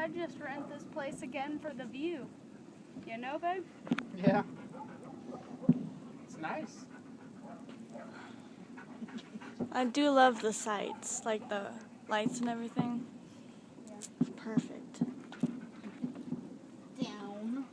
I'd just rent this place again for the view. You know, babe? Yeah. It's nice. I do love the sights, like the lights and everything. Yeah. It's perfect. Down.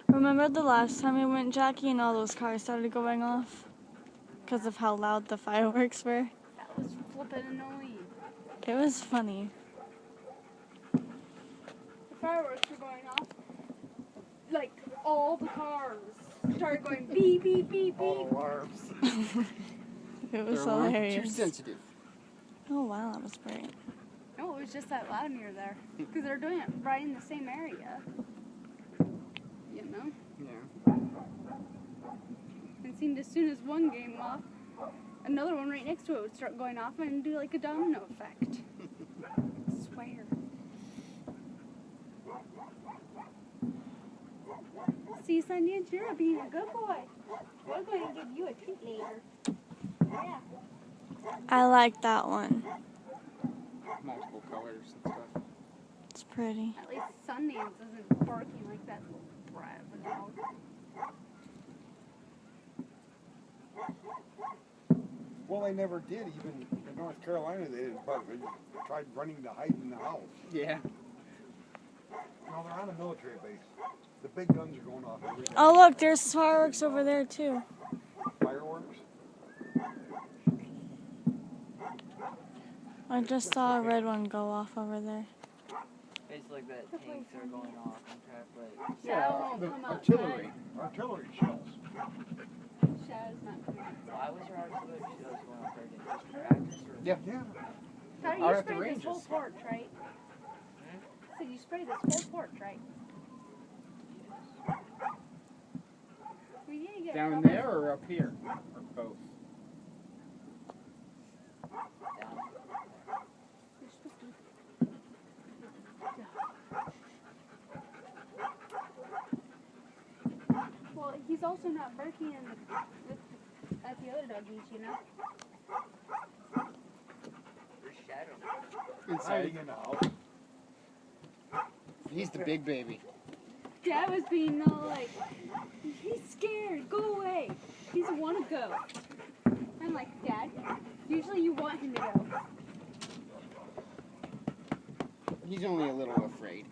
Remember the last time we went, Jackie, and all those cars started going off? Because of how loud the fireworks were? That was flippin' annoying. It was funny. The fireworks were going off. Like, all the cars started going beep, beep, beep, beep. All alarms. It was Their alarms hilarious. Too sensitive. Oh, wow, that was great. No, it was just that loud near there. Because they're doing it right in the same area. You know? Yeah. It seemed as soon as one came off, another one right next to it would start going off and do like a domino effect. I swear. See, Sundance, you're being a good boy. We're going to give you a treat later. Yeah. I like that one. Multiple colors and stuff. It's pretty. At least Sundance isn't barking like that little brat of a dog. Well, they never did. Even in North Carolina, they didn't bark. They tried running to hide in the house. Yeah. No, they're on a military base. The big guns are going off every day. Oh, look, there's fireworks over there, too. Fireworks? I just saw a red one go off over there. It's like that tanks are going off on track, like Shadow won't The come artillery. outside. Artillery shells. Shadow's not coming outside. why was your artillery shells going off right there? Just practice or? Yeah. Yeah. How do Out you at the spray this whole ranges. porch, right? So you spray this whole porch, right? We need to get Down cover. there or up here? Or both? You're supposed to- Well, he's also not barking in at the other doggies, you know? There's shadow. Inside. Hiding in the house. He's the big baby. Dad was being all like, he's scared, go away. He doesn't want to go. I'm like, Dad, usually you want him to go. He's only a little afraid.